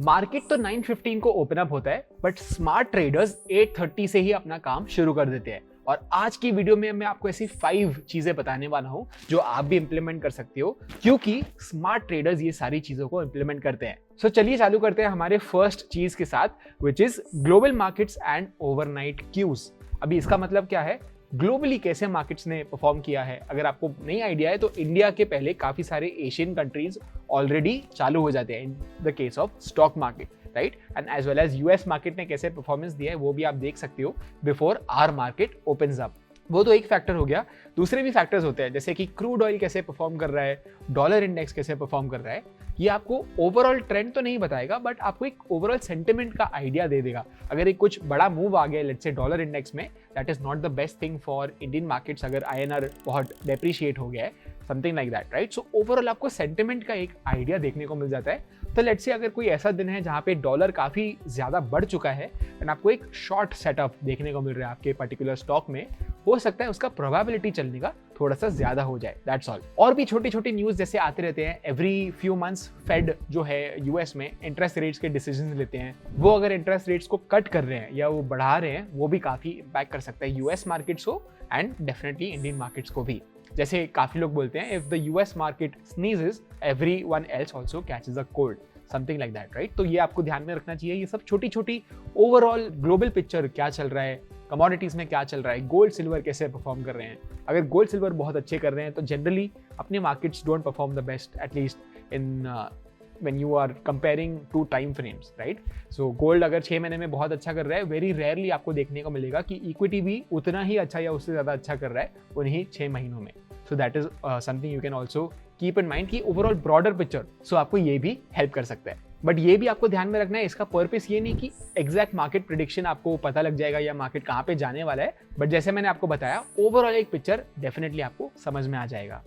Market तो 9:15 को open up होता है, बट स्मार्ट ट्रेडर्स 8:30 से ही अपना काम शुरू कर देते हैं। और आज की वीडियो में मैं आपको ऐसी 5 चीजें बताने वाला हूं जो आप भी इंप्लीमेंट कर सकते हो, क्योंकि स्मार्ट ट्रेडर्स ये सारी चीजों को इंप्लीमेंट करते हैं। सो चलिए चालू करते हैं हमारे फर्स्ट चीज के साथ, which is global markets and overnight cues. अभी इसका मतलब क्या है, ग्लोबली कैसे मार्केट्स ने परफॉर्म किया है। अगर आपको नहीं आइडिया है तो इंडिया के पहले काफी सारे एशियन कंट्रीज ऑलरेडी चालू हो जाते हैं in the case of stock market, right. And as well as US market ने कैसे परफॉर्मेंस दिया है वो भी आप देख सकते हो before our market opens up. वो तो एक फैक्टर हो गया, दूसरे भी फैक्टर्स होते हैं जैसे कि क्रूड ऑयल कैसे परफॉर्म कर रहा है, डॉलर इंडेक्स कैसे परफॉर्म कर रहा है। ये आपको ओवरऑल ट्रेंड तो नहीं बताएगा, बट आपको एक ओवरऑल सेंटिमेंट का आइडिया दे देगा। अगर एक कुछ बड़ा मूव आ गया लेट्स से डॉलर इंडेक्स में, that is not the best thing for Indian markets. अगर आईएनआर बहुत डेप्रिशिएट हो गया है, something like that, right. So overall आपको सेंटिमेंट का एक आइडिया देखने को मिल जाता है। तो लेट्स से अगर कोई ऐसा दिन है जहां पे डॉलर काफी ज्यादा बढ़ चुका है एंड आपको एक शॉर्ट सेटअप देखने को मिल रहा है आपके पर्टिकुलर स्टॉक में, हो सकता है उसका प्रोबेबिलिटी चलने का थोड़ा सा ज्यादा हो जाए, दैट्स ऑल। और भी छोटी छोटी न्यूज जैसे आते रहते हैं एवरी फ्यू मंथ्स। फेड जो है यूएस में इंटरेस्ट रेट्स के डिसीजन लेते हैं, वो अगर इंटरेस्ट रेट्स को कट कर रहे हैं या वो बढ़ा रहे हैं, वो भी काफी इंपैक्ट कर सकता है यूएस मार्केट्स को एंड डेफिनेटली इंडियन मार्केट्स को भी। जैसे काफी लोग बोलते हैं, if the US market sneezes everyone else also catches a cold, something like that, right. तो ये आपको ध्यान में रखना चाहिए। ये सब छोटी छोटी ओवरऑल ग्लोबल पिक्चर क्या चल रहा है, कमोडिटीज में क्या चल रहा है, गोल्ड सिल्वर कैसे परफॉर्म कर रहे हैं। अगर गोल्ड सिल्वर बहुत अच्छे कर रहे हैं तो जनरली अपने markets don't perform the best, at least in when you are comparing two time frames, right? So gold अगर 6 महीने में बहुत अच्छा कर रहा है, वेरी रेयरली आपको देखने को मिलेगा कि इक्विटी भी उतना ही अच्छा या उससे ज्यादा अच्छा कर रहा है उन्हीं 6 महीनों में। So that is something you can also keep in mind कि ओवरऑल ब्रॉडर पिक्चर, सो आपको ये भी हेल्प कर सकता है। बट ये भी आपको ध्यान में रखना है, इसका पर्पस ये नहीं कि एग्जैक्ट मार्केट प्रिडिक्शन आपको पता लग जाएगा या मार्केट कहाँ पे जाने वाला है, बट जैसे मैंने आपको बताया ओवरऑल एक पिक्चर डेफिनेटली आपको समझ में आ जाएगा।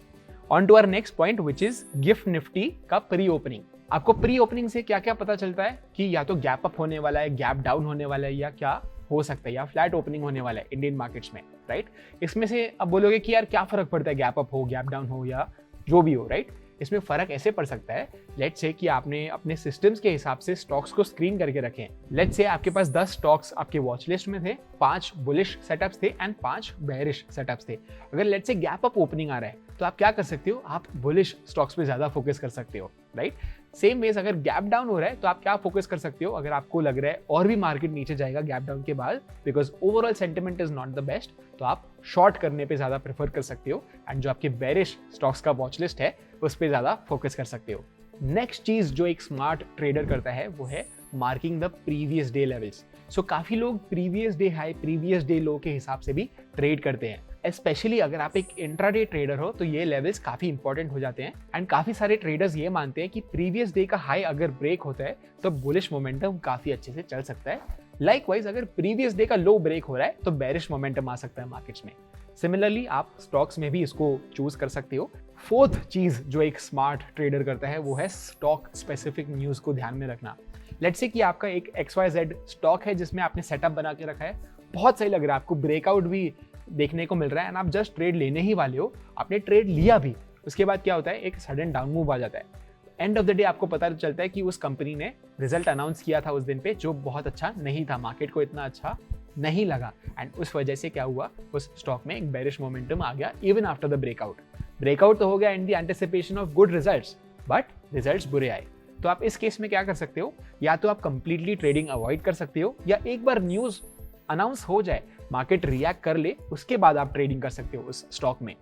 On to our next point which is GIFT Nifty का प्री ओपनिंग। आपको प्री ओपनिंग से क्या क्या पता चलता है कि या तो गैप अप होने वाला है, गैप डाउन होने वाला है, या क्या हो सकता है, या फ्लैट ओपनिंग होने वाला है इंडियन मार्केट्स में, राइट। इसमें से अब बोलोगे कि यार क्या फर्क पड़ता है, गैप अप हो, गैप डाउन हो या जो भी हो, राइट। इसमें फर्क ऐसे पड़ सकता है, लेट्स से कि आपने अपने सिस्टम्स के हिसाब से स्टॉक्स को स्क्रीन करके रखे। लेट्स से आपके पास 10 स्टॉक्स आपके वॉच लिस्ट में थे, 5 बुलिश सेटअप्स थे एंड 5 बेयरिश सेटअप्स थे। अगर let's say gap up opening आ रहा है तो आप क्या कर सकते हो, आप बुलिश स्टॉक्स पे ज्यादा फोकस कर सकते हो, राइट। सेम वेज अगर गैप डाउन हो रहा है तो आप क्या फोकस कर सकते हो, अगर आपको लग रहा है और भी मार्केट नीचे जाएगा गैप डाउन के बाद because overall sentiment is not the best, तो आप शॉर्ट करने पे ज्यादा प्रेफर कर सकते हो एंड जो आपके बेरिश स्टॉक्स का वॉच लिस्ट है उस पर ज्यादा फोकस कर सकते हो। नेक्स्ट चीज जो एक स्मार्ट ट्रेडर करता है वो है marking the previous day levels. So काफी लोग previous day high, previous day low के हिसाब से भी ट्रेड करते हैं। स्पेशली अगर आप एक इंट्राडे ट्रेडर हो तो ये लेवल्स काफी इंपॉर्टेंट हो जाते हैं एंड काफी सारे ट्रेडर्स ये मानते हैं कि प्रीवियस डे का हाई अगर ब्रेक होता है तो बुलिश मोमेंटम काफी अच्छे से चल सकता है। लाइकवाइज अगर प्रीवियस डे का लो ब्रेक हो रहा है तो बेरिश मोमेंटम आ सकता है मार्केट्स में। सिमिलरली आप स्टॉक्स में भी इसको चूज कर सकते हो। फोर्थ चीज जो एक स्मार्ट ट्रेडर करता है वो है स्टॉक स्पेसिफिक न्यूज को ध्यान में रखना। लेट्स से कि आपका एक XYZ स्टॉक है जिसमें आपने सेटअप बना के रखा है, बहुत सही लग रहा है, आपको ब्रेकआउट भी देखने को मिल रहा है एंड आप जस्ट ट्रेड लेने ही वाले हो, आपने ट्रेड लिया भी, उसके बाद क्या होता है, एक सडन डाउन मूव आ जाता है। एंड ऑफ द डे आपको पता चलता है कि उस कंपनी ने रिजल्ट अनाउंस किया था उस दिन पे जो बहुत अच्छा नहीं था, मार्केट को इतना अच्छा नहीं लगा एंड उस वजह से क्या हुआ, उस स्टॉक में एक बेरिश मोमेंटम आ गया even after the breakout. Breakout तो हो गया in the anticipation of good results, but results बुरे आए। तो आप इस केस में क्या कर सकते हो, या तो आप कंप्लीटली ट्रेडिंग अवॉइड कर सकते हो, या एक बार न्यूज अनाउंस हो जाए, मार्केट रिएक्ट कर ले, उसके बाद आप ट्रेडिंग कर सकते हो उस स्टॉक में।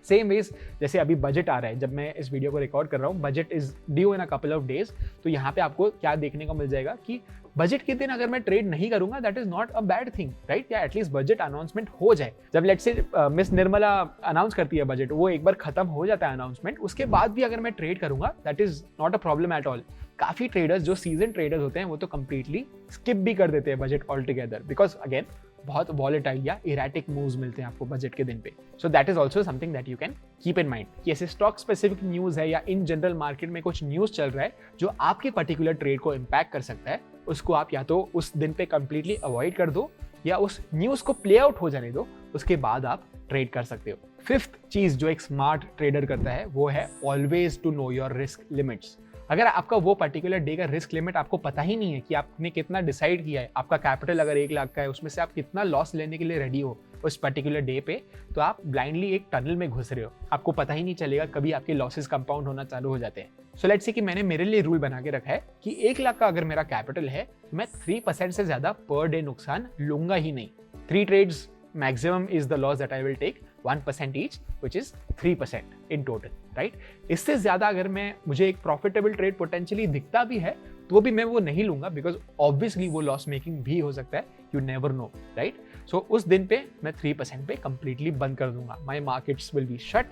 सेम वेज जैसे अभी बजट आ रहा है, जब मैं इस वीडियो को रिकॉर्ड कर रहा हूँ, budget is due in a couple of days, तो यहाँ पे आपको क्या देखने को मिल जाएगा कि बजट के दिन अगर मैं ट्रेड नहीं करूंगा that is not a bad thing, right. या एटलीस्ट बजट अनाउंसमेंट हो जाए, जब let's say miss Nirmala announce करती है बजट, वो एक बार खत्म हो जाता है अनाउंसमेंट, उसके बाद भी अगर मैं ट्रेड करूंगा that is not a problem at all. काफी ट्रेडर्स जो सीजन ट्रेडर्स होते हैं वो तो कंप्लीटली स्किप भी कर देते हैं budget all together, because again बहुत वॉलेटाइल या इरेटिक मूव्स मिलते हैं आपको बजट के दिन पे। So that is also something that you can keep in mind कि ऐसे स्टॉक स्पेसिफिक न्यूज है या इन जनरल मार्केट में कुछ न्यूज चल रहा है जो आपके पर्टिकुलर ट्रेड को इम्पैक्ट कर सकता है, उसको आप या तो उस दिन पे कंप्लीटली अवॉइड कर दो या उस न्यूज को प्ले आउट हो जाने दो, उसके बाद आप ट्रेड कर सकते हो। फिफ्थ चीज जो एक स्मार्ट ट्रेडर करता है वो है always to know your risk limits. अगर आपका वो पर्टिकुलर डे का रिस्क लिमिट आपको पता ही नहीं है कि आपने कितना डिसाइड किया है, आपका कैपिटल अगर 1 लाख का है, उसमें से आप कितना लॉस लेने के लिए रेडी हो उस पर्टिकुलर डे पे, तो आप ब्लाइंडली एक टनल में घुस रहे हो, आपको पता ही नहीं चलेगा, कभी आपके लॉसेस कंपाउंड होना चालू हो जाते हैं। सो लेट्स से कि मैंने मेरे लिए रूल बना के रखा है कि 1 लाख का अगर मेरा कैपिटल है तो मैं 3% से ज्यादा पर डे नुकसान लूंगा ही नहीं। 3 trades maximum is the loss that I will take, 1% each, which is 3% in total, right. इससे ज्यादा अगर मुझे एक प्रॉफिटेबल ट्रेड पोटेंशियली दिखता भी है तो भी मैं वो नहीं लूंगा, बिकॉज ऑब्वियसली वो लॉस मेकिंग भी हो सकता है, यू नेवर नो, राइट। सो उस दिन पे मैं 3% पे कंप्लीटली बंद कर दूंगा। My markets will be shut,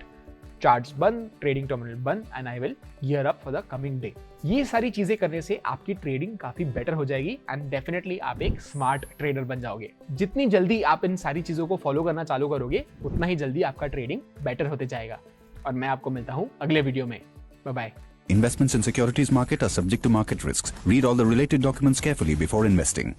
charts बंद, ट्रेडिंग टर्मिनल बंद, and I will gear up for the coming day. ये सारी चीजें करने से आपकी ट्रेडिंग काफी बेटर हो जाएगी एंड डेफिनेटली आप एक स्मार्ट ट्रेडर बन जाओगे। जितनी जल्दी आप इन सारी चीजों को फॉलो करना चालू करोगे, उतना ही जल्दी आपका ट्रेडिंग बेटर होते जाएगा। और मैं आपको मिलता हूं अगले वीडियो में। Bye bye. Investments in securities market are subject to market risks. Read all the related documents carefully before investing.